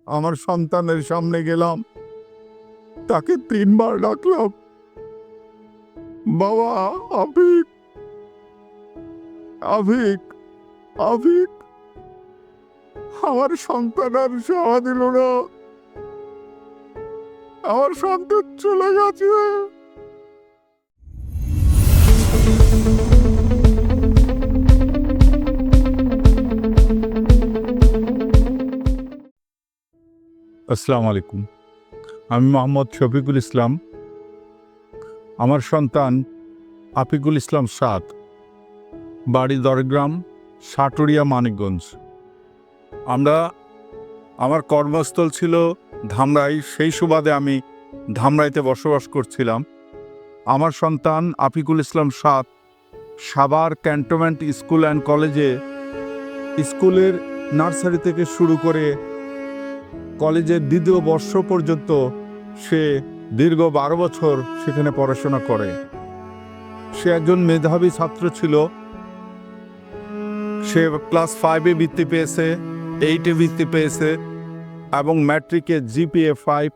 আমার সন্তানের সামনে গেলাম, তাকে 3 বার ডাকলাম, বাবা আফিক, আফিক, আফিক। আমার সন্তান আর সাড়া দিল না। আমার সন্তান চলে গেছে। আসসালামু আলাইকুম। আমি মোহাম্মদ শফিকুল ইসলাম। আমার সন্তান আফিকুল ইসলাম সাদ, বাড়ি দরগ্রাম, সাটুরিয়া, মানিকগঞ্জ। আমার কর্মস্থল ছিল ধামরাই। সেই সুবাদে আমি ধামরাইতে বসবাস করছিলাম। আমার সন্তান আফিকুল ইসলাম সাদ সাভার ক্যান্টনমেন্ট স্কুল অ্যান্ড কলেজে স্কুলের নার্সারি থেকে শুরু করে কলেজের 2য় বর্ষ পর্যন্ত সে দীর্ঘ 12 বছর সেখানে পড়াশোনা করে। সে একজন মেধাবী ছাত্র ছিল। সে ক্লাস 5-এ বৃত্তি পেয়েছে, 8-এ বৃত্তি পেয়েছে এবং ম্যাট্রিকে GPA 5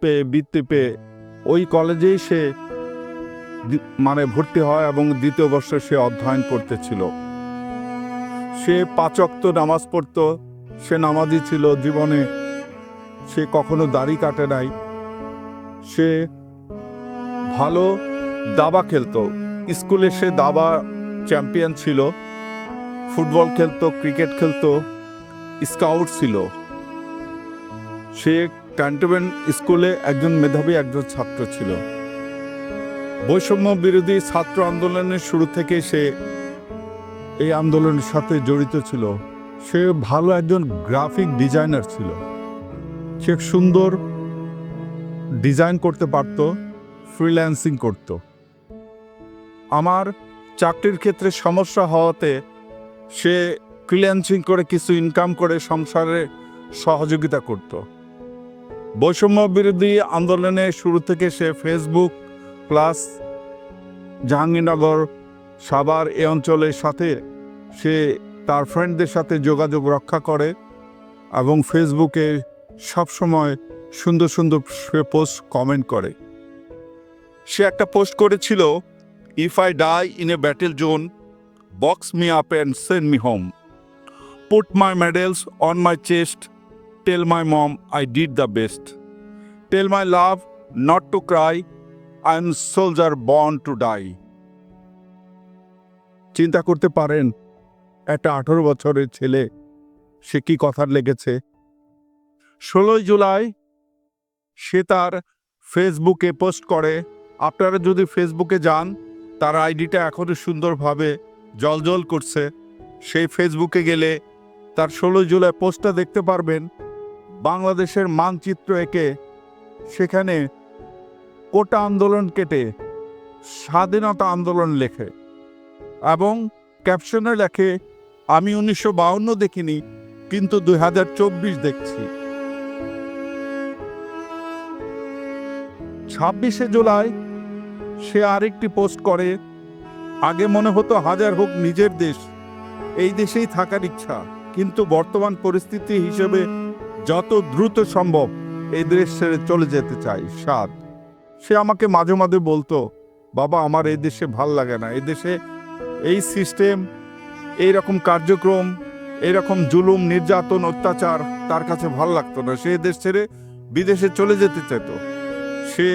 পেয়ে বৃত্তি পেয়ে ওই কলেজেই সে ভর্তি হয় এবং 2য় বর্ষে সে অধ্যয়ন করতেছিল। সে 5 ওয়াক্ত নামাজ পড়ত। সে নামাজি ছিল। জীবনে সে কখনো দাড়ি কাটে নাই। সে ভালো দাবা খেলতো। স্কুলে সে দাবা চ্যাম্পিয়ন ছিল। ফুটবল খেলতো, ক্রিকেট খেলতো, স্কাউট ছিল। সে ক্যান্টনমেন্ট স্কুলে একজন মেধাবী একজন ছাত্র ছিল। বৈষম্য বিরোধী ছাত্র আন্দোলনের শুরু থেকে সে এই আন্দোলনের সাথে জড়িত ছিল। সে ভালো একজন গ্রাফিক ডিজাইনার ছিল। সে সুন্দর ডিজাইন করতে পারত, ফ্রিল্যান্সিং করত। আমার চাকরির ক্ষেত্রে সমস্যা হওয়াতে সে ফ্রিল্যান্সিং করে কিছু ইনকাম করে সংসারে সহযোগিতা করত। বৈষম্য বিরোধী আন্দোলনের শুরু থেকে সে ফেসবুক প্লাস জাহাঙ্গীরনগর, সাভার এ অঞ্চলের সাথে সে তার ফ্রেন্ডদের সাথে যোগাযোগ রক্ষা করে এবং ফেসবুকে সবসময় সুন্দর সুন্দর পোস্ট কমেন্ট করে। সে একটা পোস্ট করেছিল, if I die in a battle zone, box me up and send me home, put my medals on my chest, tell my mom I did the best, tell my love not to cry, I am soldier born to die. চিন্তা করতে পারেন একটা 18 বছরের ছেলে, সে কি কথা লেগেছে। 16 জুলাই সে তার ফেসবুকে পোস্ট করে। আপনারা যদি ফেসবুকে যান, তার আইডিটা এখনো সুন্দরভাবে জ্বলজ্বল করছে। সেই ফেসবুকে গেলে তার 16 জুলাই পোস্টটা দেখতে পারবেন। বাংলাদেশের মানচিত্র এঁকে সেখানে কোটা আন্দোলন কেটে স্বাধীনতা আন্দোলন লেখে এবং ক্যাপশনে লেখে, আমি 1952 দেখিনি, কিন্তু 2024 দেখছি। 26শে জুলাই সে আরেকটি পোস্ট করে, আগে মনে হতো হাজার হোক নিজের দেশ, এই দেশেই থাকার ইচ্ছা, কিন্তু বর্তমান পরিস্থিতি হিসেবে যত দ্রুত সম্ভব এই দেশ ছেড়ে চলে যেতে চাই। সাদ সে আমাকে মাঝে মাঝে বলতো, বাবা আমার এই দেশে ভাল লাগে না, এই দেশে এই সিস্টেম, এইরকম কার্যক্রম, এইরকম জুলুম, নির্যাতন, অত্যাচার তার কাছে ভাল লাগতো না। সে দেশ ছেড়ে বিদেশে চলে যেতে চাইতো। সে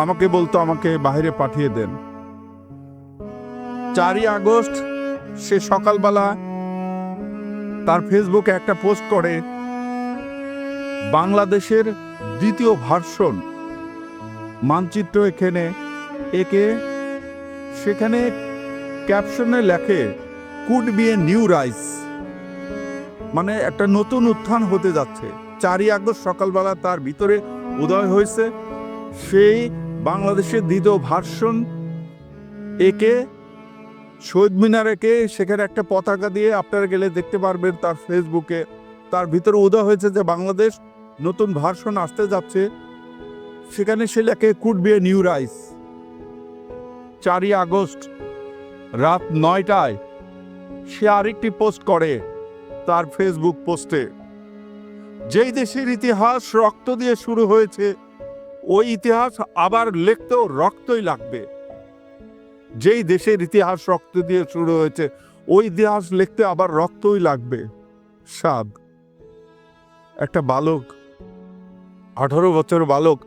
আমাকে বলতো আমাকে বাইরে পাঠিয়ে দেন। 4ই আগস্ট সে সকালবেলা তার ফেসবুকে একটা পোস্ট করে, বাংলাদেশের 2য় ভার্সন মানচিত্র এখানে একে সেখানে ক্যাপশনে লেখে, could be a new rise, মানে একটা নতুন উত্থান হতে যাচ্ছে। 4ই আগস্ট সকালবেলা তার ভিতরে উদয় হয়েছে। সেই বাংলাদেশের 2য় ভার্সন একে শহীদ মিনার একে সেখানে একটা পতাকা দিয়ে, আপনারা গেলে দেখতে পারবেন তার ফেসবুকে, তার ভিতরে উদয় হয়েছে যে বাংলাদেশ নতুন ভার্সন আসতে যাচ্ছে। সেখানে সে লেখে, could be a new rise. 4ই আগস্ট রাত 9টায় সে আরেকটি পোস্ট করে তার ফেসবুক পোস্টে, যেই দেশের ইতিহাস রক্ত দিয়ে শুরু হয়েছে, ওই ইতিহাস আবার লিখতেও রক্তই লাগবে। যেই দেশের ইতিহাস রক্ত দিয়ে শুরু হয়েছে, ওই ইতিহাস লিখতে আবার রক্তই লাগবে। সাদ, একটা বালক, 18 বছর বালক,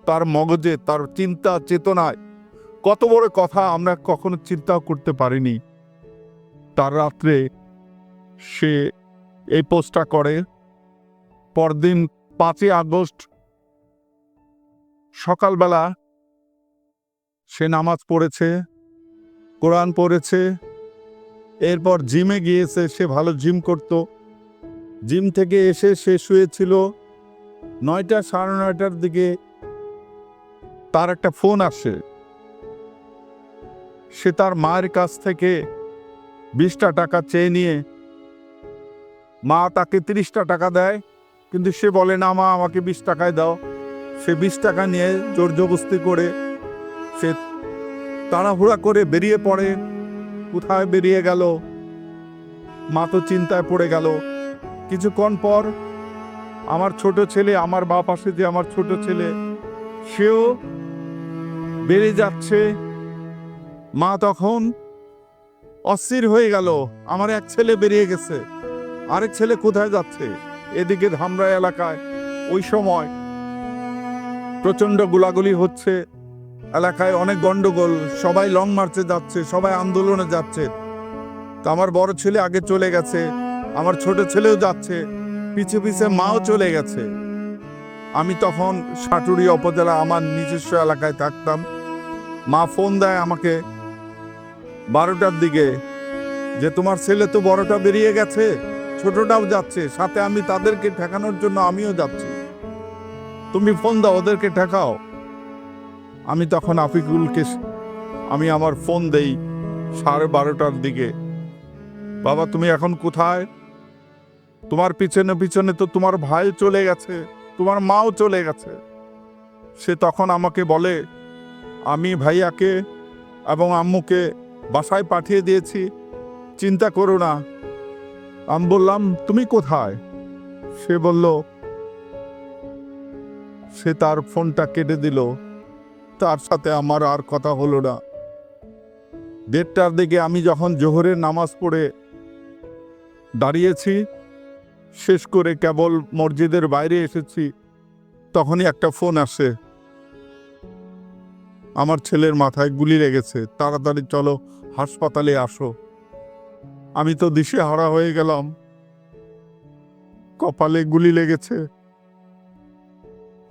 তার মগজে, তার চিন্তা চেতনায় কত বড় কথা আমরা কখনো চিন্তাও করতে পারিনি। তার রাত্রে সে এই পোস্টটা করে। পরদিন 5 আগস্ট সকালবেলা সে নামাজ পড়েছে, কোরআন পড়েছে, এরপর জিমে গিয়েছে। সে ভালো জিম করত। জিম থেকে এসে সে শুয়েছিল। 9টা, 9:30টার দিকে তার একটা ফোন আসে। সে তার মায়ের কাছ থেকে 20টা টাকা চেয়ে নিয়ে, মা তাকে 30টা টাকা দেয়, কিন্তু সে বলে না মা আমাকে 20 টাকায় দাও। সে 20 টাকা নিয়ে জোর জবরদস্তি করে সে তাড়াহুড়া করে বেরিয়ে পড়ে। কোথায় বেরিয়ে গেল, মা তো চিন্তায় পড়ে গেল। কিছুক্ষণ পর আমার ছোট ছেলে, আমার বাপ পাশে যে আমার ছোট ছেলে, সেও বেরিয়ে যাচ্ছে। মা তখন অস্থির হয়ে গেল, আমার এক ছেলে বেরিয়ে গেছে, আরেক ছেলে কোথায় যাচ্ছে। এদিকে ধামরা এলাকায় ওই সময় প্রচন্ড গোলাগুলি হচ্ছে, এলাকায় অনেক গন্ডগোল, সবাই লং মার্চে যাচ্ছে, সবাই আন্দোলনে যাচ্ছে। তো আমার বড় ছেলে আগে চলে গেছে, আমার ছোট ছেলেও যাচ্ছে, পিছে পিছে মাও চলে গেছে। আমি তখন সাটুরিয়া উপজেলা আমার নিজস্ব এলাকায় থাকতাম। মা ফোন দেয় আমাকে 12টার দিকে যে তোমার ছেলে তো বড়টা বেরিয়ে গেছে, ছোটটাও যাচ্ছে, সাথে আমি তাদেরকে ঠেকানোর জন্য আমিও যাচ্ছি, তুমি ফোন দাও, ওদেরকে ঠেকাও। আমি তখন আফিকুলকে আমি আমার ফোন দেই 12:30টার দিকে, বাবা তুমি এখন কোথায়? তোমার পিছনে পিছনে তো তোমার ভাই চলে গেছে, তোমার মাও চলে গেছে। সে তখন আমাকে বলে আমি ভাইয়াকে এবং আম্মুকে বাসায় পাঠিয়ে দিয়েছি, চিন্তা করো না। আমি বললাম তুমি কোথায়? সে বলল, সে তার ফোনটা কেটে দিল। তার সাথে আমার আর কথা হলো না। 1:30টার দিকে আমি যখন জোহরের নামাজ পড়ে দাঁড়িয়েছি, শেষ করে কেবল মসজিদের বাইরে এসেছি, তখনই একটা ফোন আসে, আমার ছেলের মাথায় গুলি লেগেছে, তাড়াতাড়ি চলো হাসপাতালে আসো। আমি তো দিশেহারা হয়ে গেলাম, কপালে গুলি লেগেছে,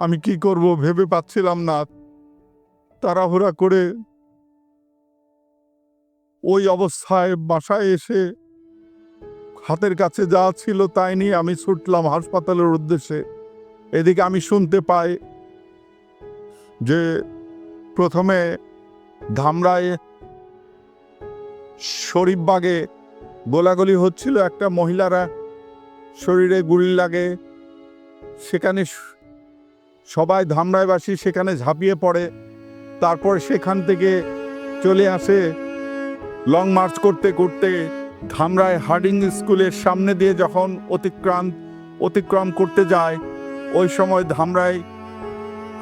আমি কি করব ভেবে পাচ্ছিলাম না। তাড়াহুড়া করে ওই অবস্থায় বাসায় এসে হাতের কাছে যা ছিল তাই নিয়ে আমি ছুটলাম হাসপাতালের উদ্দেশ্যে। এদিকে আমি শুনতে পাই যে প্রথমে ধামরায় শরীফবাগে গোলাগুলি হচ্ছিল, একটা মহিলারা শরীরে গুলি লাগে, সেখানে সবাই ধামরাইবাসী সেখানে ঝাঁপিয়ে পড়ে। তারপর সেখান থেকে চলে আসে লং মার্চ করতে করতে ধামরাই হার্ডিং স্কুলের সামনে দিয়ে যখন অতিক্রম করতে যায়, ওই সময় ধামরাই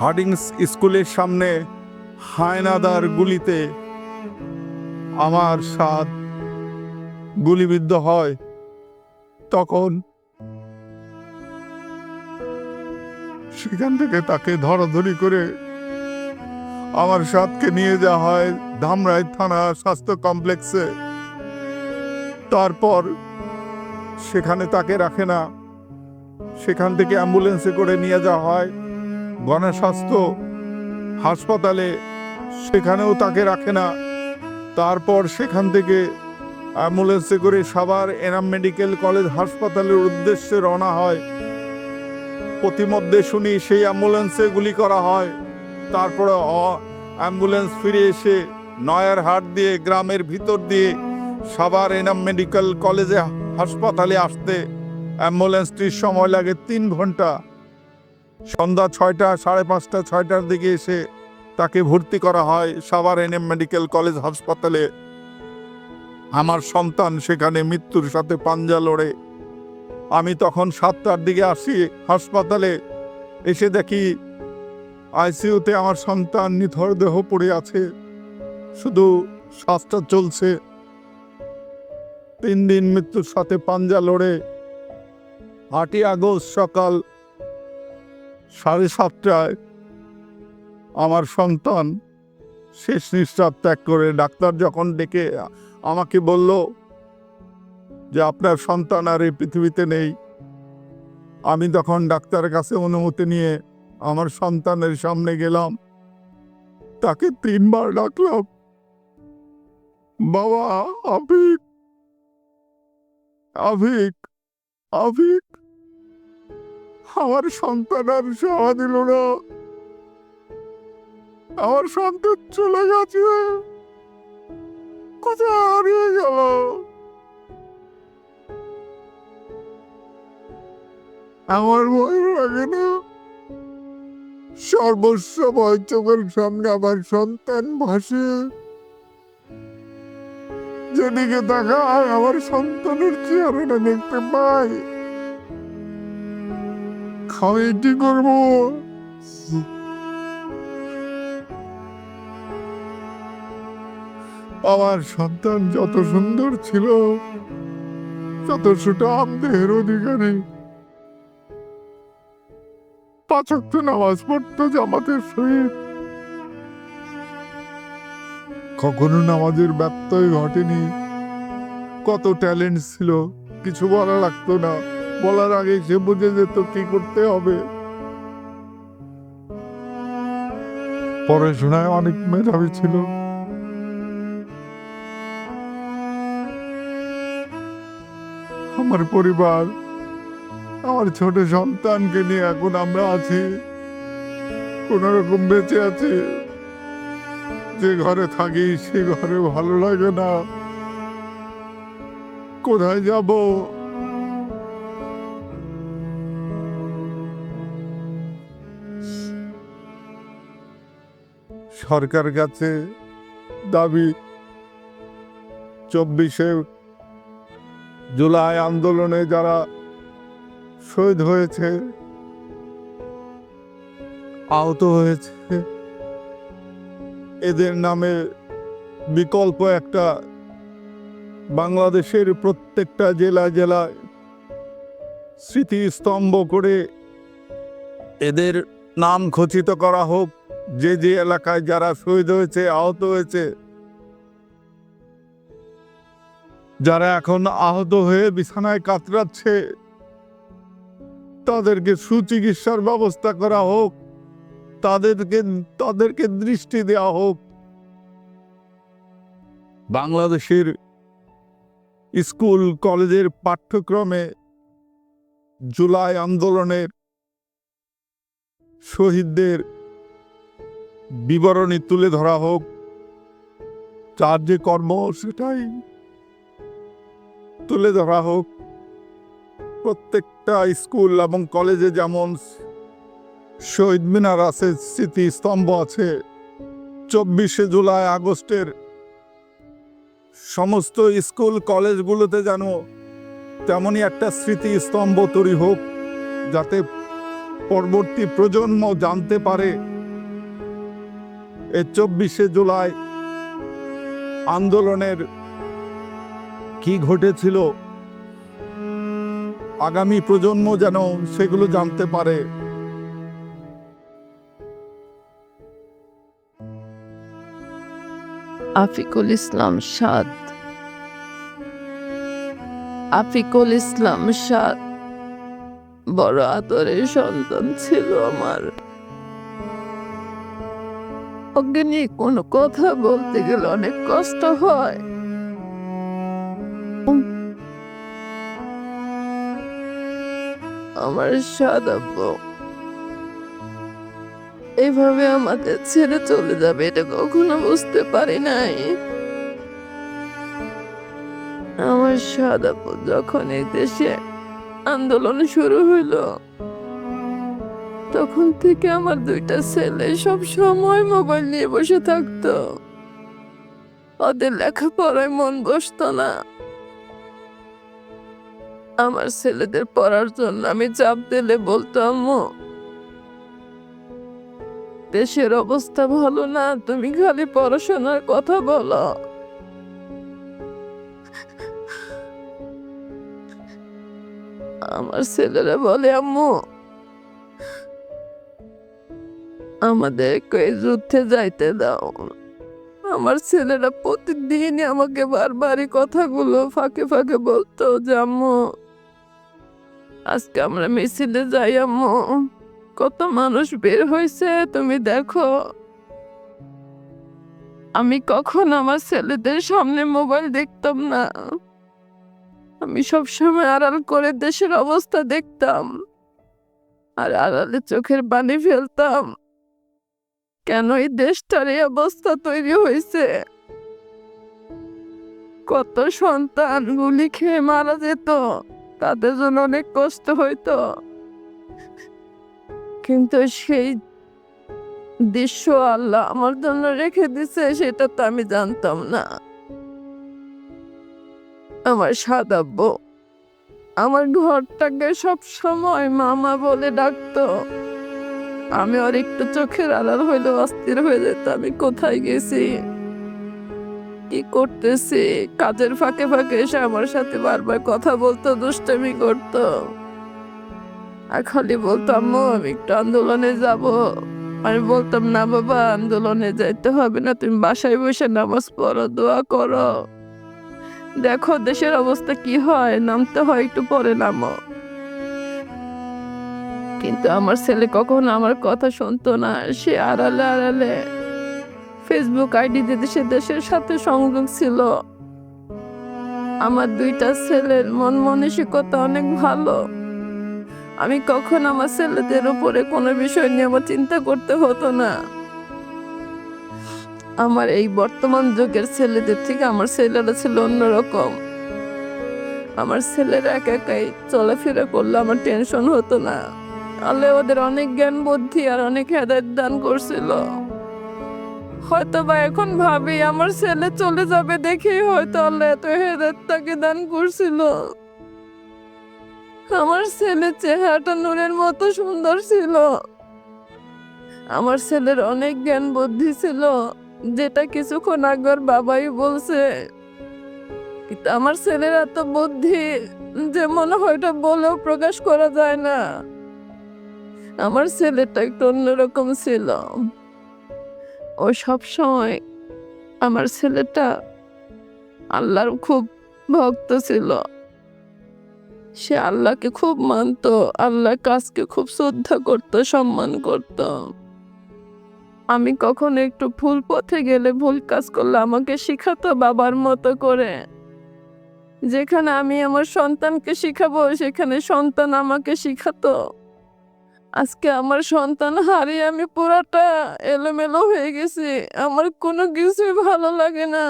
হার্ডিং স্কুলের সামনে হায়নাদার গুলিতে আমার সাদ গুলিবিদ্ধ হয়। তখন সেখান থেকে তাকে ধরাধরি করে আমার সাদকে নিয়ে যাওয়া হয় ধামরাই থানা স্বাস্থ্য কমপ্লেক্সে। তারপর সেখানে তাকে রাখে না, সেখান থেকে অ্যাম্বুলেন্সে করে নিয়ে যাওয়া হয় গণস্বাস্থ্য হাসপাতালে, সেখানেও তাকে রাখে না। তারপর সেখান থেকে অ্যাম্বুলেন্সে করে সাভার এনাম মেডিকেল কলেজ হাসপাতালের উদ্দেশ্যে রওনা হয়। প্রতিমধ্যে শুনি সেই অ্যাম্বুলেন্সে গুলি করা হয়। তারপরে অ্যাম্বুলেন্স ফিরে এসে নয়ার হাট দিয়ে গ্রামের ভিতর দিয়ে সাভার এনাম মেডিকেল কলেজে হাসপাতালে আসতে অ্যাম্বুলেন্সটির সময় লাগে 3 ঘন্টা। সন্ধ্যা 6টা, 5:30, 6টার দিকে এসে তাকে ভর্তি করা হয় সাভার এনাম মেডিকেল কলেজ হাসপাতালে। আমার সন্তান সেখানে মৃত্যুর সাথে পাঞ্জা লড়ে আমি তখন 7টার দিকে আসি হাসপাতালে, এসে দেখি আইসিইউতে আমার সন্তান নিথর দেহ পড়ে আছে, শুধু শ্বাসটা চলছে। 3 দিন মৃত্যুর সাথে পাঞ্জা লড়ে 8ই আগস্ট সকাল 7:30টায় আমার সন্তান শেষ নিঃশ্বাস ত্যাগ করে। ডাক্তার যখন ডেকে আমাকে বলল যে আপনার সন্তান আর এই পৃথিবীতে নেই, আমি তখন ডাক্তারের কাছে অনুমতি নিয়ে আমার সন্তানের সামনে গেলাম, তাকে 3 বার ডাকলাম, বাবা আফিক, আফিক, আফিক। আমার সন্তান আর সাড়া দিল না। আমার সন্তান চলে গেছে, কোথায় হারিয়ে গেল। আমার ভয় লাগে না, সর্বসময় চোখের সামনে আমার সন্তান ভাসে, যেদিকে তাকায় আমার সন্তানের চেহারাটা দেখতে পাই। আমি কি করবো? আমার সন্তান যত সুন্দর ছিল, যত সুঠাম দেহের অধিকারী, 5 ওয়াক্ত নামাজ পড়তো জামাতের সহিত, কখনো নামাজের ব্যত্যয় ঘটেনি। কত ট্যালেন্ট ছিল, কিছু বলা লাগতো না, বলার আগে সে বুঝে যেত কি করতে হবে। পড়াশোনায় অনেক মেধাবী ছিল। আমার পরিবার, আমার ছোট সন্তানকে নিয়ে এখন আমরা আছি, কোন রকম বেঁচে আছি। যে ঘরে থাকি সে ঘরে ভালো লাগে না, কোথায় যাব? সরকারের কাছে দাবি, 24শে জুলাই আন্দোলনে যারা শহীদ হয়েছে, আহত হয়েছে, এদের নামে বিকল্প একটা বাংলাদেশের প্রত্যেকটা জেলায় জেলায় স্মৃতিস্তম্ভ করে এদের নাম খচিত করা হোক। যে যে এলাকায় যারা শহীদ হয়েছে, আহত হয়েছে, যারা এখন আহত হয়ে বিছানায় কাতরাচ্ছে, তাদেরকে সুচিকিৎসার ব্যবস্থা করা হোক, তাদেরকে দৃষ্টি দেওয়া হোক। বাংলাদেশের স্কুল কলেজের পাঠ্যক্রমে জুলাই আন্দোলনের শহীদদের বিবরণী তুলে ধরা হোক। যার যে কর্ম সেটাই তুলে ধরা হোক। প্রত্যেকটা স্কুল এবং কলেজে যেমন শহীদ মিনার আছে, স্মৃতিস্তম্ভ আছে, 24শে জুলাই আগস্টের সমস্ত স্কুল কলেজগুলোতে যেন তেমনই একটা স্মৃতিস্তম্ভ তৈরি হোক, যাতে পরবর্তী প্রজন্ম জানতে পারে এই 24শে জুলাই আন্দোলনের কি ঘটেছিল। আগামী প্রজন্ম যেন সেগুলো জানতে পারে। আফিকুল ইসলাম সাদ। আফিকুল ইসলাম সাদ বড় আদরের সন্তান ছিল আমার। ওকে নিয়ে কোনো কথা বলতে গেলে অনেক কষ্ট হয়। আমার সাদ আব্বু এভাবে আমাদের ছেড়ে চলে যাবে এটা কখনো বুঝতে পারি নাই। আমার সাদ আব্বু যখন এই দেশে আন্দোলন শুরু হইল, তখন থেকে আমার 2টা ছেলে সব সময় মোবাইল নিয়ে বসে থাকতো। ওদের লেখাপড়ায় মন বসতো না। আমার ছেলেদের পড়ার জন্য আমি চাপ দিলে বলতো, আম্মু দেশের অবস্থা ভালো না, তুমি খালি পড়াশোনার কথা বলো। আমার ছেলেরা বলে, আম্মু আমাদেরকে এই যুদ্ধে যাইতে দাও। আমার ছেলেরা প্রতিদিনই আমাকে বারবারই কথাগুলো ফাঁকে ফাঁকে বলতো যে, আম্মু আজকে আমরা মিছিলে যাই, আম্মু কত মানুষ বের হয়েছে তুমি দেখো। আমি কখন আমার ছেলেদের সামনে মোবাইল দেখতাম না, আমি সবসময় আড়াল করে দেশের অবস্থা দেখতাম, আর আড়ালে চোখের পানি ফেলতাম। কেন এই দেশটার এই অবস্থা তৈরি হয়েছে? কত সন্তান গুলি খেয়ে মারা যেত, তাদের জন্য অনেক কষ্ট হইতো, কিন্তু সেই দৃশ্য আল্লাহ আমার জন্য রেখে দিছে সেটা তো আমি জানতাম না। আমার সাদাব্বু আমার ঘরটাকে সব সময় মামা বলে ডাকতো। আমি আর একটু চোখের আড়াল হইলে অস্থির হয়ে যেত, আমি কোথায় গেছি, কি করতেছি। কাজের ফাঁকে ফাঁকে এসে আমার সাথে বারবার কথা বলতো, দুষ্টামি করতো, আর খালি বলতো, আম্মু আমি একটু আন্দোলনে যাব। আমি বলতাম, না বাবা আন্দোলনে যাইতে হবে না, তুমি বাসায় বসে নামাজ পড়ো, দোয়া করো, দেখো দেশের অবস্থা কি হয়, নামতে হয় একটু পরে নামো। কিন্তু আমার ছেলে কখনো আমার কথা শুনতো না। সে আড়ালে আড়ালে ফেসবুক আইডিতে দেশে দেশের সাথে সংযোগ ছিল। আমার দুইটা ছেলের মন মানসিকতা অনেক ভালো। আমি কখন আমার ছেলেদের উপরে কোনো বিষয় নিয়ে আমার চিন্তা করতে হতো না। আমার এই বর্তমান যুগের ছেলেদের থেকে আমার ছেলেরা ছিল অন্যরকম। আমার ছেলেরা একা একাই চলাফেরা করলে আমার টেনশন হতো না। আল্লাহ ওদের অনেক জ্ঞান বুদ্ধি আর অনেক হেদায়েত দান করছিল। হয়তো বা এখন ভাবি আমার ছেলে চলে যাবে দেখেই হয়তো আল্লাহ এত হেদায়েত তাকে দান করছিল। আমার ছেলের চেহারাটা নূরের মতো সুন্দর ছিল। আমার ছেলের অনেক জ্ঞান বুদ্ধি ছিল, যেটা কিছুক্ষণ আগে ওর বাবাই বলছে। কিন্তু আমার ছেলের এত বুদ্ধি যে মনে হয় এটা বলেও প্রকাশ করা যায় না। আমার ছেলেটা একটু অন্যরকম ছিল। ও সব সময় আমার ছেলেটা আল্লাহর খুব ভক্ত ছিল। সে আল্লাহকে খুব মানতো, আল্লাহর কাজকে খুব শ্রদ্ধা করত, সম্মান করত। আমি কখনো একটু ভুল পথে গেলে, ভুল কাজ করলে আমাকে শিখাতো বাবার মতো করে। যেখানে আমি আমার সন্তানকে শিখাবো সেখানে সন্তান আমাকে শিখাতো। আজকে আমার সন্তান হারিয়ে আমি পুরাটা এলোমেলো হয়ে গেছি, আমার কোনো কিছুই ভালো লাগে না।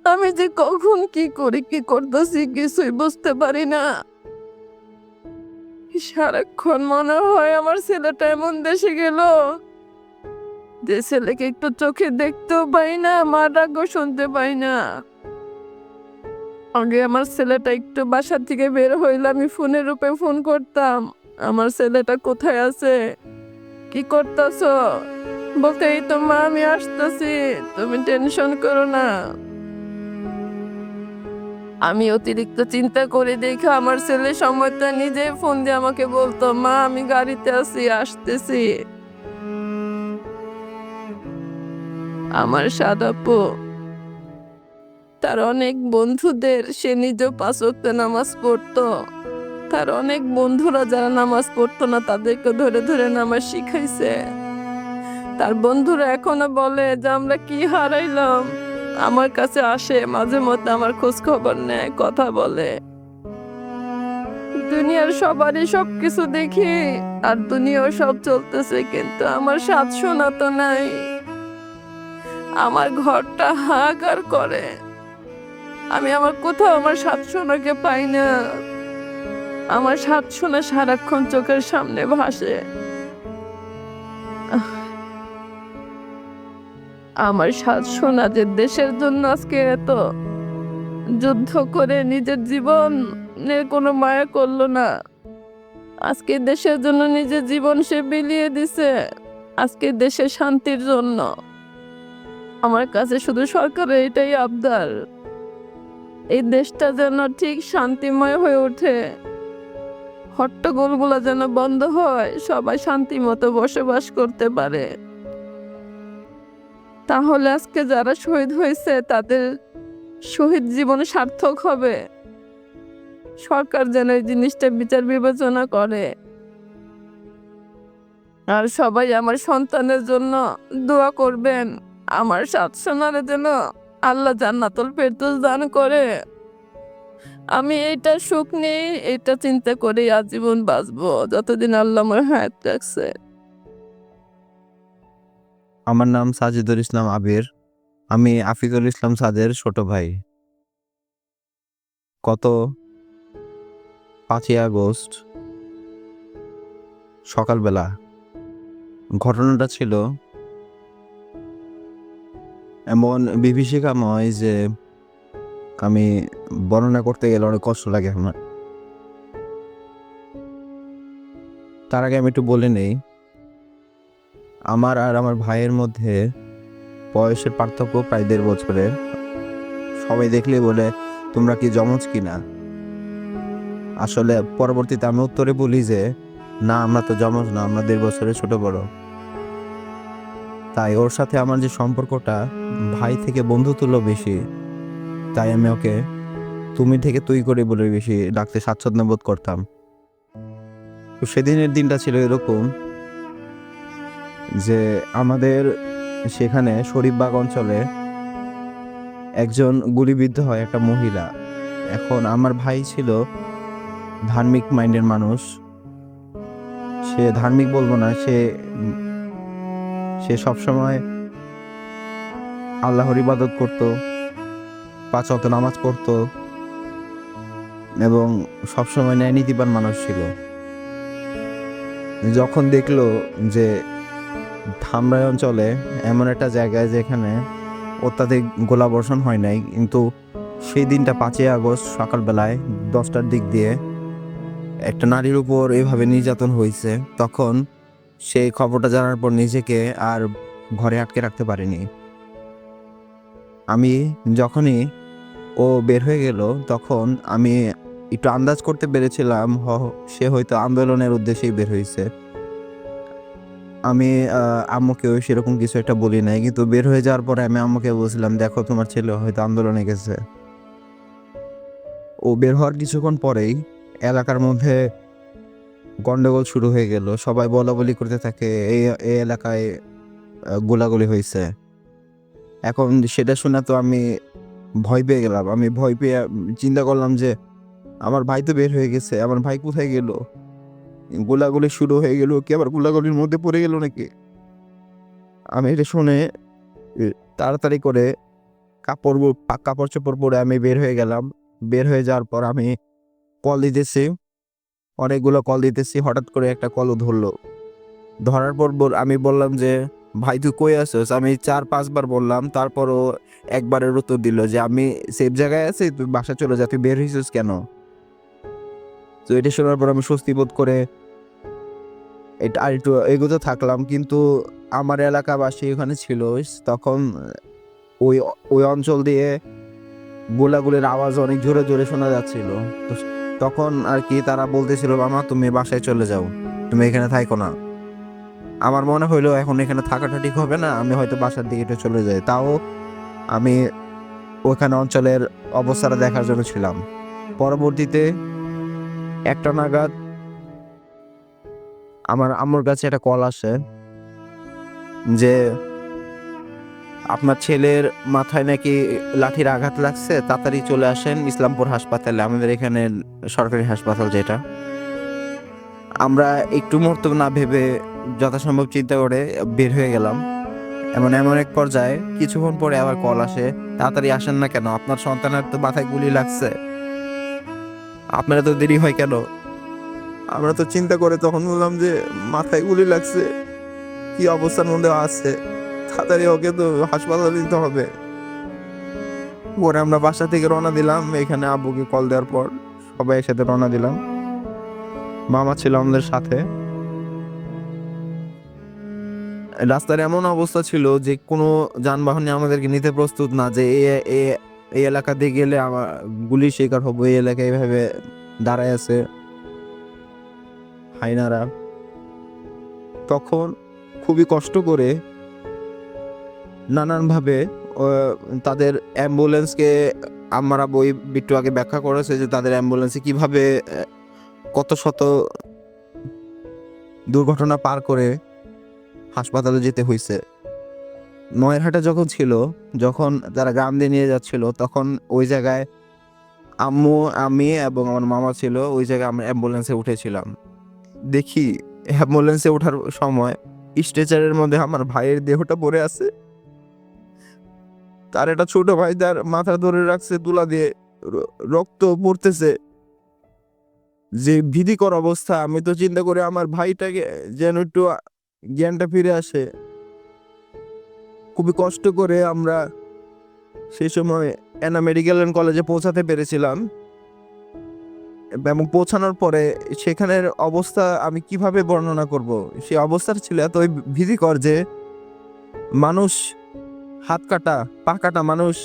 আমি যে কখন কি করি, কি করতেছি কিছুই বুঝতে পারি না। সারাক্ষণ মনে হয় আমার ছেলেটা এমন দেশে গেল যে ছেলেকে একটু চোখে দেখতেও পাই না, মা ডাকও শুনতে পাই না। আগে আমার ছেলেটা একটু বাসা থেকে বের হইলে আমি ফোনের রূপে ফোন করতাম, আমার ছেলেটা কোথায় আছে, কি করতেছ, বলতে এই তো মা আমি আসতেছি, তুমি টেনশন করো না। আমি অতিরিক্ত চিন্তা করে দেখে আমার ছেলে সময়টা নিজে ফোন দিয়ে আমাকে বলতো, মা আমি গাড়িতে আছি, আসতেছি। আমার সাদাপু তার অনেক বন্ধুদের, সে নিজেও 5 ওয়াক্ত নামাজ পড়তো, তার অনেক বন্ধুরা যারা নামাজ পড়তো না তাদেরকে ধরে ধরে নামাজ শিখাইছে। তার বন্ধুরা এখনো বলে যে আমরা কি হারাইলাম। আমার কাছে আসে মাঝে মধ্যে, আমার খোঁজ খবর নেয়, কথা বলে। দুনিয়ার সবারই সবকিছু দেখি আর দুনিয়াও সব চলতেছে, কিন্তু আমার সাথ শোনা তো নাই। আমার ঘরটা হাহাকার করে, আমি আমার কোথাও আমার সাথ শোনাকে পাই না। আমার সাথ শোনা সারাক্ষণ চোখের সামনে ভাসে। আমার সাথ শোনা যে দেশের জন্য আজকে এত যুদ্ধ করে নিজের জীবন কোনো মায়া করলো না। আজকে দেশের জন্য নিজের জীবন সে বিলিয়ে দিছে, আজকে দেশের শান্তির জন্য। আমার কাছে শুধু সরকারের এটাই আবদার, এই দেশটা যেন ঠিক শান্তিময় হয়ে ওঠে, হট্টগোলগুলো যেন বন্ধ হয়, সবাই শান্তি মতো বসবাস করতে পারে। তাহলে আজকে যারা শহীদ হয়েছে তাদের শহীদ জীবন সার্থক হবে। সরকার যেন এই জিনিসটা বিচার বিবেচনা করে। আর সবাই আমার সন্তানের জন্য দোয়া করবেন, আমার সাত সোনারে যেন আল্লাহ জান্নাতুল ফেরদৌস দান করে। আমি এইটা সুখ নেই, এটা চিন্তা করে আজীবন বাঁচবো যতদিন আল্লাহ আমার হায়াত রাখছে। আমার নাম সাজিদুল ইসলাম আবির। আমি আফিকুল ইসলাম সাদের ছোট ভাই। গত 5ই আগস্ট সকালবেলা ঘটনাটা ছিল এমন বিভীষিকাময় যে আমি বর্ণনা করতে গেলে অনেক কষ্ট লাগে আমার। তার আগে আমি একটু বলে নেই, আমার আর আমার ভাইয়ের মধ্যে বয়সের পার্থক্য প্রায় 1.5 বছরের। সবাই দেখলেই বলে তোমরা কি জমজ কিনা। আসলে পরবর্তীতে আমি উত্তরে বলি যে না, আমরা তো জমজ না, আমরা 1.5 বছরের ছোট বড়। তাই ওর সাথে আমার যে সম্পর্কটা ভাই থেকে বন্ধুতুল্য বেশি, তাই আমি ওকে তুমি থেকে তুই করে বলে বেশি ডাকতে স্বাচ্ছন্দ্য বোধ করতাম। তো সেদিনের দিনটা ছিল এরকম যে আমাদের সেখানে শরীফবাগ অঞ্চলে একজন গুলিবিদ্ধ হয়, একটা মহিলা। এখন আমার ভাই ছিল ধার্মিক মাইন্ডের মানুষ। সে ধার্মিক বলবো না, সে সবসময় আল্লাহর ইবাদত করত, 5 ওয়াক্ত নামাজ পড়তো এবং সবসময় ন্যায় নীতিবান মানুষ ছিল। যখন দেখলো যে ধামরাই অঞ্চলে এমন একটা জায়গায় যেখানে অত্যাধিক গোলাবর্ষণ হয় নাই, কিন্তু সেই দিনটা 5ই আগস্ট সকালবেলায় 10টার দিক দিয়ে একটা নারীর উপর এভাবে নির্যাতন হয়েছে, তখন সেই খবরটা জানার পর নিজেকে আর ঘরে আটকে রাখতে পারিনি। আমি যখনই ও বের হয়ে গেল তখন আমি একটু আন্দাজ করতে পেরেছিলাম সে হয়তো আন্দোলনের উদ্দেশ্যেই বের হয়েছে। আমি আম্মুকেও সেরকম কিছু একটা বলি নাই, কিন্তু বের হয়ে যাওয়ার পরে আমি আম্মুকে বলছিলাম, দেখো তোমার ছেলে হয়তো আন্দোলনে গেছে। ও বের হওয়ার কিছুক্ষণ পরেই এলাকার মধ্যে গন্ডগোল শুরু হয়ে গেল। সবাই বলাবলি করতে থাকে এই এলাকায় গোলাগুলি হয়েছে। এখন সেটা শুনে তো আমি ভয় পেয়ে গেলাম। আমি ভয় পেয়ে চিন্তা করলাম যে আমার ভাই তো বের হয়ে গেছে, আমার ভাই কোথায় গেল? গোলাগুলি শুরু হয়ে গেল, কি আবার গোলাগুলির মধ্যে পড়ে গেল নাকি? আমি এটা শুনে তাড়াতাড়ি করে কাপড় চোপড় পরে আমি বের হয়ে গেলাম। বের হয়ে যাওয়ার পর আমি কল দিতেছি, অনেকগুলো কল দিতেছি। হঠাৎ করে একটা কলও ধরলো। ধরার পর আমি বললাম যে ভাই তুই কই আছিস? আমি 4-5 বার বললাম, তারপরও একবারের উত্তর দিল যে আমি সেফ জায়গায় আছি, তুই বাসা চলে যা, তুই বের হয়েছিস কেন? তো এটা শোনার পর আমি স্বস্তি বোধ করে এটা আর একটু এগোতে থাকলাম, কিন্তু আমার এলাকাবাসী ওখানে ছিল। তখন ওই ওই অঞ্চল দিয়ে গোলাগুলির আওয়াজ অনেক জোরে জোরে শোনা যাচ্ছিল। তো তখন আর কি তারা বলতেছিল, মামা তুমি বাসায় চলে যাও, তুমি এখানে থাকো না। আমার মনে হইলো এখন এখানে থাকাটা ঠিক হবে না, আমি হয়তো বাসার দিকে একটু চলে যাই। তাও আমি ওখানে অঞ্চলের অবস্থাটা দেখার জন্য ছিলাম। পরবর্তীতে 1টা নাগাদ আমার আম্মুর কাছে একটা কল আসে যে আপনার ছেলের মাথায় নাকি লাঠির আঘাত লাগছে, তাড়াতাড়ি চলে আসেন ইসলামপুর হাসপাতালে, আমাদের এখানে সরকারি হাসপাতাল যেটা। আমরা একটু মুহূর্ত না ভেবে যথাসম্ভব চিন্তা করে বের হয়ে গেলাম। এমন এক পর্যায়ে কিছুক্ষণ পরে আবার কল আসে, তাড়াতাড়ি আসেন না কেন, আপনার সন্তানের তো মাথায় গুলি লাগছে, আপনারা তো দেরি হয় কেন? আমরা তো চিন্তা করে তখন বললাম যে মাথায় গুলি লাগছে, কি অবস্থার মধ্যে আছে, তাড়াতাড়ি ওকে তো হাসপাতালে নিতে হবে। পরে আমরা বাসা থেকে রওনা দিলাম। এখানে আব্বুকে কল দেওয়ার পর সবাই একসাথে রওনা দিলাম। মামা ছিল আমাদের সাথে। রাস্তার এমন অবস্থা ছিল যে কোনো যানবাহনে আমাদেরকে নিতে প্রস্তুত না, যে এই এলাকা দিয়ে গেলে আমার গুলির শিকার হবো। এই এলাকায় এইভাবে দাঁড়ায় আছে হাইনারা। তখন খুবই কষ্ট করে নানানভাবে তাদের অ্যাম্বুলেন্সকে, আমরা বই একটু আগে ব্যাখ্যা করেছে যে তাদের অ্যাম্বুলেন্সে কিভাবে কত শত দুর্ঘটনা পার করে হাসপাতালে যেতে হয়েছে। নয়ারহাটে যখন ছিল, যখন তারা গ্রাম দিয়ে নিয়ে যাচ্ছিল, তখন ওই জায়গায় আম্মু, আমি এবং আমার মামা ছিল। ওই জায়গায় আমরা অ্যাম্বুলেন্সে উঠেছিলাম। দেখি অ্যাম্বুলেন্সে ওঠার সময় স্ট্রেচারের মধ্যে আমার ভাইয়ের দেহটা পড়ে আছে। তার একটা ছোট ভাই তার মাথা ধরে রাখছে তুলা দিয়ে, রক্ত পড়তেছে। যে ভীতিকর অবস্থা! আমি তো চিন্তা করি আমার ভাইটাকে যেন একটু জ্ঞানটা ফিরে আসে। খুবই কষ্ট করে আমরা সেই সময় এনা মেডিকেল অ্যান্ড কলেজে পৌঁছাতে পেরেছিলাম। এবং পৌঁছানোর পরে সেখানের অবস্থা আমি কিভাবে বর্ণনা করব? সেই অবস্থাটা ছিল এতই ভীতিকর যে মানুষ, হাত কাটা পা কাটা মানুষ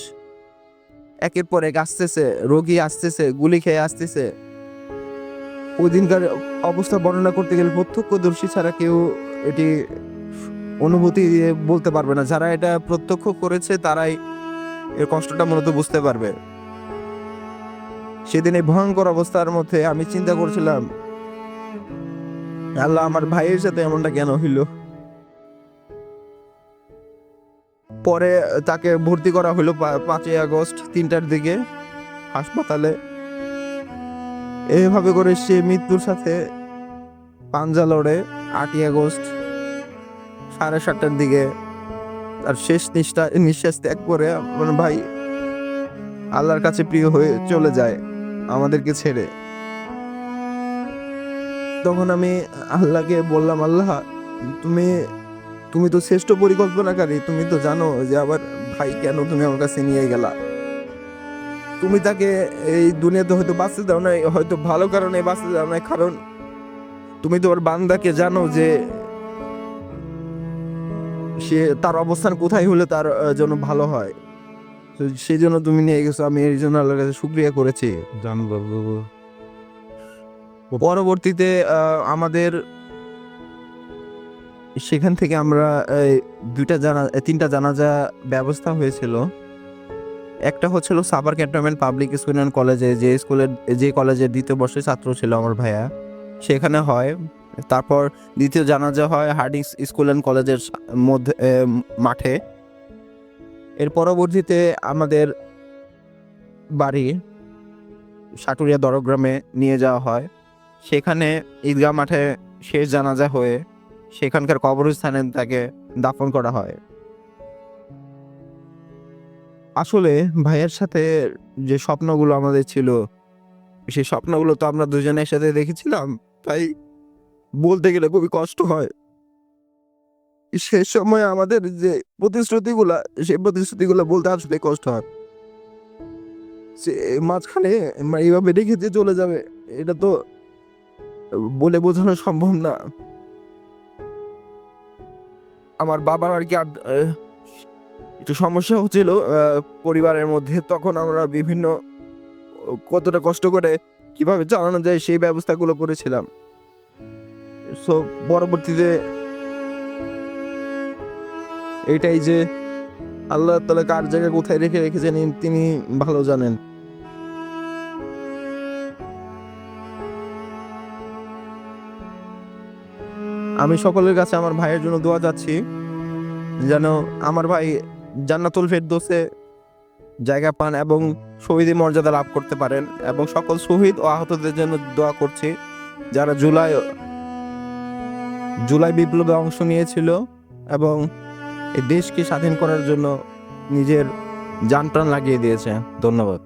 একের পর এক আসতেছে, রোগী আসতেছে, গুলি খেয়ে আসতেছে। ওই দিনকার অবস্থা বর্ণনা করতে গেলে প্রত্যক্ষদর্শী ছাড়া কেউ এটি অনুভূতি দিয়ে বলতে পারবে না। যারা এটা প্রত্যক্ষ করেছে তারাই এর কষ্টটা মূলত বুঝতে পারবে। সেদিন এই ভয়ঙ্কর অবস্থার মধ্যে আমি চিন্তা করছিলাম, আল্লাহ, আমার ভাইয়ের সাথে এমনটা কেন হইল? পরে তাকে ভর্তি করা হলো 5ই আগস্ট 3টার দিকে হাসপাতালে। এইভাবে করে সে মৃত্যুর সাথে পাঞ্জা লড়ে 8ই আগস্ট 7:30টার দিকে তার শেষ নিঃশ্বাস ত্যাগ করে আমার ভাই আল্লাহর কাছে প্রিয় হয়ে চলে যায় আমাদেরকে ছেড়ে। তখন আমি আল্লাহকে বললাম, আল্লাহ, তুমি তো শ্রেষ্ঠ পরিকল্পনাকারী। তুমি তো জানো যে আমার ভাই কেন তুমি আমার কাছে নিয়ে গেলা। তুমি তাকে এই দুনিয়াতে হয়তো বাঁচতে দাও না, হয়তো ভালো কারণে বাঁচতে দাও না, কারণ তুমি তোমার বান্দাকে জানো যে সে তার অবস্থান কোথায় হলে তার জন্য ভালো হয়। তো সেই জন্য তুমি নিয়ে গেছো। আমি এই জন্য আল্লাহর কাছে শুকরিয়া করেছি। পরবর্তীতে আমাদের সেখান থেকে আমরা 3টা জানাজা ব্যবস্থা হয়েছিল। একটা হচ্ছিল Savar cantonment public school and কলেজে, যে কলেজের 2য় বর্ষের ছাত্র ছিল আমার ভাইয়া, সেখানে হয়। তারপর দ্বিতীয় জানাজা হয় হার্ডিংস স্কুল অ্যান্ড কলেজের মধ্যে মাঠে। এর পরবর্তীতে আমাদের বাড়ি সাটুরিয়া দরগ্রামে নিয়ে যাওয়া হয়। সেখানে ঈদগাহ মাঠে শেষ জানাজা হয়ে সেখানকার কবরস্থানে তাকে দাফন করা হয়। আসলে ভাইয়ের সাথে যে স্বপ্নগুলো আমাদের ছিল, সেই স্বপ্নগুলো তো আমরা দুজনে একসাথে দেখেছিলাম, তাই বলতে গেলে খুবই কষ্ট হয়। সে সময় আমাদের যে প্রতিশ্রুতিগুলা, সেই প্রতিশ্রুতিগুলো বলতে আসলে কষ্ট হয়। সে মাঝখানে এইভাবে রেখে দিয়ে চলে যাবে, এটা তো বলে বোঝানো সম্ভব না। আমার বাবার আর কি একটু সমস্যা হচ্ছিল পরিবারের মধ্যে। তখন আমরা বিভিন্ন কতটা কষ্ট করে কিভাবে চালানো যায় সেই ব্যবস্থাগুলো করেছিলাম। সো পরবর্তীতে এইটাই যে আল্লাহ তাআলা কার জায়গায় কোথায় রেখেছেন তিনি ভালো জানেন। আমি সকলের কাছে আমার ভাইয়ের জন্য দোয়া চাচ্ছি, যেন আমার ভাই জান্নাতুল ফেরদৌসে জায়গা পান এবং শহীদের মর্যাদা লাভ করতে পারেন। এবং সকল শহীদ ও আহতদের জন্য দোয়া করছি, যারা জুলাই বিপ্লবে অংশ নিয়েছিল এবং এই দেশকে স্বাধীন করার জন্য নিজের জান প্রাণ লাগিয়ে দিয়েছে। ধন্যবাদ।